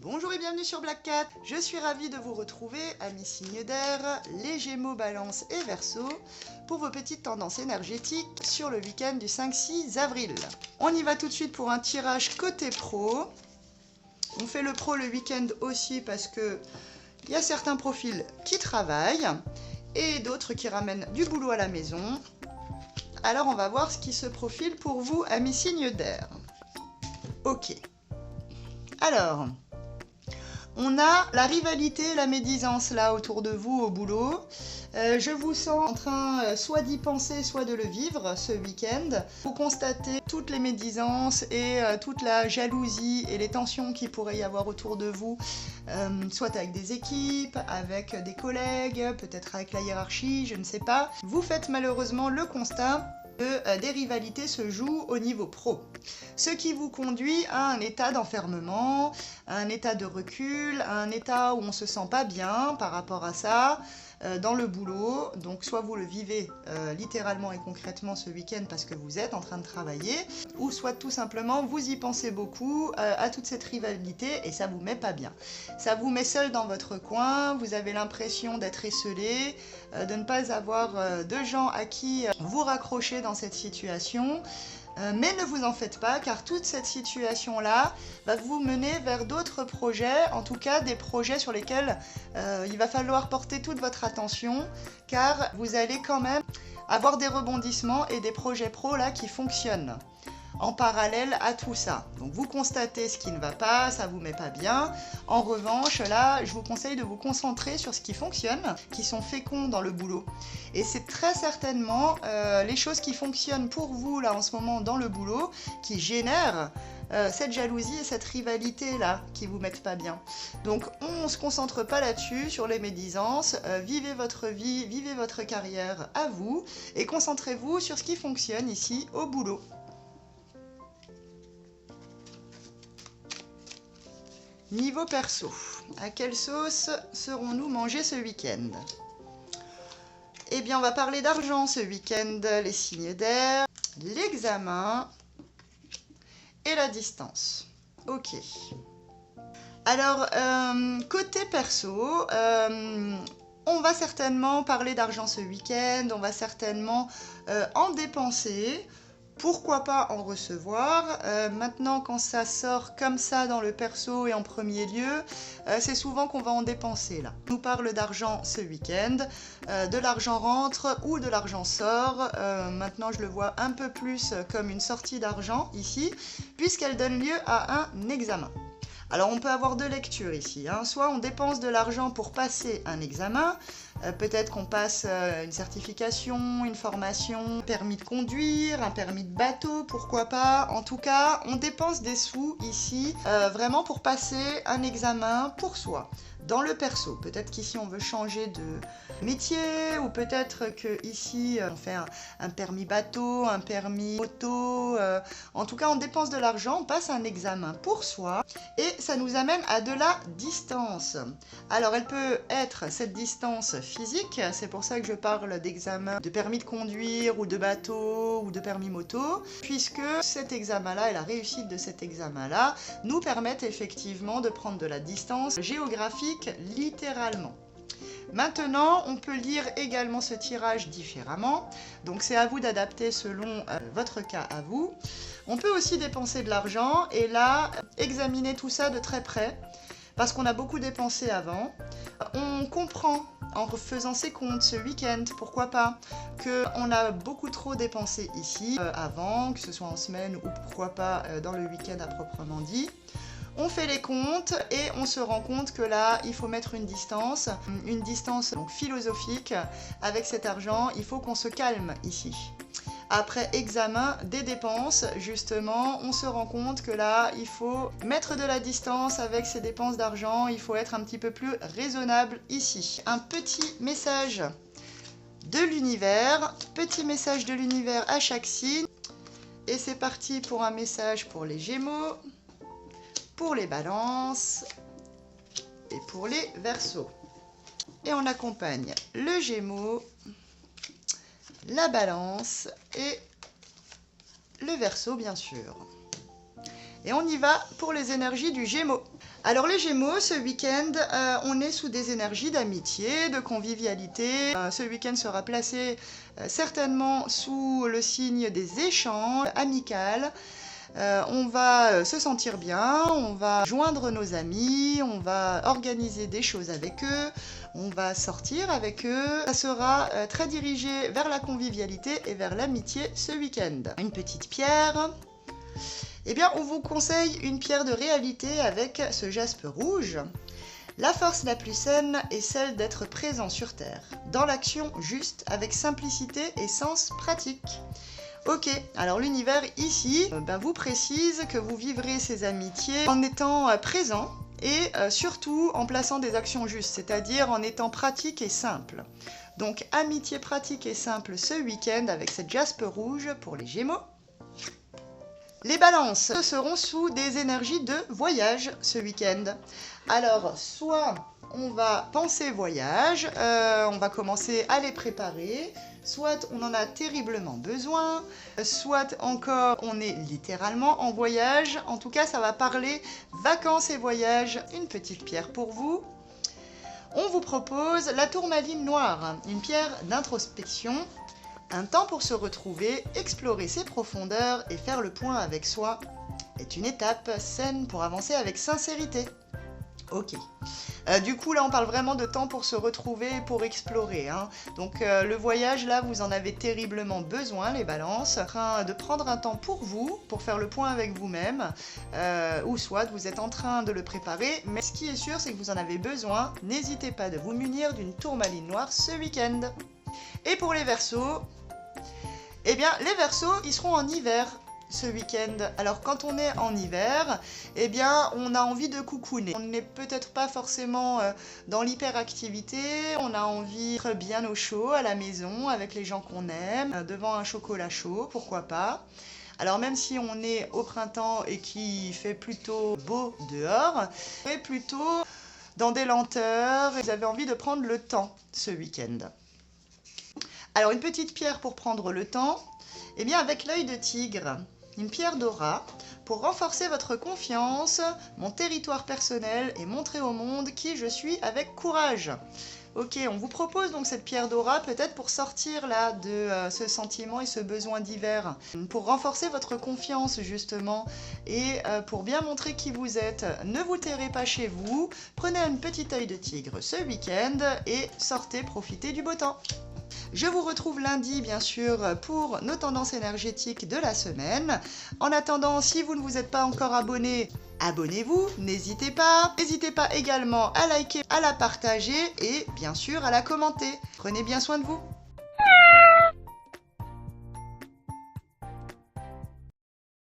Bonjour et bienvenue sur Black Cat. Je suis ravie de vous retrouver, amis signes d'air, les Gémeaux, Balance et Verseau, pour vos petites tendances énergétiques sur le week-end du 5-6 avril. On y va tout de suite pour un tirage côté pro. On fait le pro le week-end aussi parce que il y a certains profils qui travaillent et d'autres qui ramènent du boulot à la maison. Alors on va voir ce qui se profile pour vous, amis signes d'air. Ok. Alors, on a la rivalité, la médisance là autour de vous au boulot. Je vous sens en train soit d'y penser, soit de le vivre ce week-end. Vous constatez toutes les médisances et toute la jalousie et les tensions qu'il pourrait y avoir autour de vous, soit avec des équipes, avec des collègues, peut-être avec la hiérarchie, je ne sais pas. Vous faites malheureusement le constat que des rivalités se jouent au niveau pro. Ce qui vous conduit à un état d'enfermement, à un état de recul, à un état où on ne se sent pas bien par rapport à ça, dans le boulot. Donc soit vous le vivez littéralement et concrètement ce week-end parce que vous êtes en train de travailler, ou soit tout simplement vous y pensez beaucoup à toute cette rivalité et ça vous met pas bien. Ça vous met seul dans votre coin, vous avez l'impression d'être esseulé, de ne pas avoir de gens à qui vous raccrocher dans cette situation. Mais ne vous en faites pas, car toute cette situation-là va vous mener vers d'autres projets, en tout cas des projets sur lesquels il va falloir porter toute votre attention, car vous allez quand même avoir des rebondissements et des projets pro là qui fonctionnent en parallèle à tout ça. Donc vous constatez ce qui ne va pas, ça vous met pas bien. En revanche, là, je vous conseille de vous concentrer sur ce qui fonctionne, qui sont féconds dans le boulot. Et c'est très certainement les choses qui fonctionnent pour vous là en ce moment dans le boulot, qui génèrent cette jalousie et cette rivalité là qui vous mettent pas bien. Donc on se concentre pas là-dessus, sur les médisances, vivez votre vie, vivez votre carrière à vous et concentrez-vous sur ce qui fonctionne ici au boulot. Niveau perso, à quelle sauce serons-nous mangés ce week-end? Eh bien, on va parler d'argent ce week-end, les signes d'air, l'examen et la distance. Ok. Alors, côté perso, on va certainement parler d'argent ce week-end, on va certainement en dépenser. Pourquoi pas en recevoir? Maintenant, quand ça sort comme ça dans le perso et en premier lieu, c'est souvent qu'on va en dépenser là. On nous parle d'argent ce week-end, de l'argent rentre ou de l'argent sort. Maintenant, je le vois un peu plus comme une sortie d'argent ici, puisqu'elle donne lieu à un examen. Alors on peut avoir deux lectures ici, hein. Soit on dépense de l'argent pour passer un examen, peut-être qu'on passe une certification, une formation, un permis de conduire, un permis de bateau, pourquoi pas. En tout cas, on dépense des sous ici vraiment pour passer un examen pour soi. Dans le perso, peut-être qu'ici on veut changer de métier, ou peut-être qu'ici on fait un permis bateau, un permis moto. En tout cas, on dépense de l'argent, on passe un examen pour soi et ça nous amène à de la distance. Alors, elle peut être cette distance physique, c'est pour ça que je parle d'examen de permis de conduire ou de bateau ou de permis moto, puisque cet examen-là et la réussite de cet examen-là nous permettent effectivement de prendre de la distance géographique littéralement. Maintenant, on peut lire également ce tirage différemment, donc c'est à vous d'adapter selon votre cas à vous. On peut aussi dépenser de l'argent et là, examiner tout ça de très près, parce qu'on a beaucoup dépensé avant. On comprend en faisant ses comptes ce week-end, pourquoi pas, qu'on a beaucoup trop dépensé ici avant, que ce soit en semaine ou pourquoi pas dans le week-end à proprement dit. On fait les comptes et on se rend compte que là, il faut mettre une distance donc philosophique avec cet argent. Il faut qu'on se calme ici. Après examen des dépenses, justement, on se rend compte que là, il faut mettre de la distance avec ces dépenses d'argent. Il faut être un petit peu plus raisonnable ici. Un petit message de l'univers, à chaque signe. Et c'est parti pour un message pour les Gémeaux, pour les Balances et pour les Verseaux. Et on accompagne le Gémeaux, la Balance et le Verseau bien sûr. Et on y va pour les énergies du Gémeaux. Alors les Gémeaux, ce week-end, on est sous des énergies d'amitié, de convivialité. Ce week-end sera placé certainement sous le signe des échanges amicaux. On va se sentir bien, on va joindre nos amis, on va organiser des choses avec eux, on va sortir avec eux. Ça sera très dirigé vers la convivialité et vers l'amitié ce week-end. Une petite pierre. Eh bien, on vous conseille une pierre de réalité avec ce jaspe rouge. La force la plus saine est celle d'être présent sur Terre, dans l'action juste, avec simplicité et sens pratique. Ok, alors l'univers ici vous précise que vous vivrez ces amitiés en étant présent et surtout en plaçant des actions justes, c'est-à-dire en étant pratique et simple. Donc amitié pratique et simple ce week-end avec cette jaspe rouge pour les Gémeaux. Les balances seront sous des énergies de voyage ce week-end. Alors, soit on va penser voyage, on va commencer à les préparer, soit on en a terriblement besoin, soit encore on est littéralement en voyage. En tout cas, ça va parler vacances et voyages. Une petite pierre pour vous. On vous propose la tourmaline noire, une pierre d'introspection. Un temps pour se retrouver, explorer ses profondeurs et faire le point avec soi est une étape saine pour avancer avec sincérité. Ok. Du coup, là, on parle vraiment de temps pour se retrouver, pour explorer. Donc, le voyage, là, vous en avez terriblement besoin, les balances. En train de prendre un temps pour vous, pour faire le point avec vous-même, ou soit vous êtes en train de le préparer. Mais ce qui est sûr, c'est que vous en avez besoin. N'hésitez pas de vous munir d'une tourmaline noire ce week-end. Et pour les Verseaux, eh bien, les Verseaux, ils seront en hiver ce week-end. Alors, quand on est en hiver, eh bien, on a envie de coucouner. On n'est peut-être pas forcément dans l'hyperactivité. On a envie d'être bien au chaud à la maison, avec les gens qu'on aime, devant un chocolat chaud, pourquoi pas. Alors, même si on est au printemps et qu'il fait plutôt beau dehors, mais plutôt dans des lenteurs, vous avez envie de prendre le temps ce week-end. Alors, une petite pierre pour prendre le temps, eh bien avec l'œil de tigre, une pierre d'aura pour renforcer votre confiance, mon territoire personnel et montrer au monde qui je suis avec courage. Ok, on vous propose donc cette pierre d'aura peut-être pour sortir là de ce sentiment et ce besoin d'hiver, pour renforcer votre confiance justement et pour bien montrer qui vous êtes. Ne vous terrez pas chez vous, prenez une petite œil de tigre ce week-end et sortez profiter du beau temps. Je vous retrouve lundi, bien sûr, pour nos tendances énergétiques de la semaine. En attendant, si vous ne vous êtes pas encore abonné, abonnez-vous, n'hésitez pas. N'hésitez pas également à liker, à la partager et bien sûr à la commenter. Prenez bien soin de vous.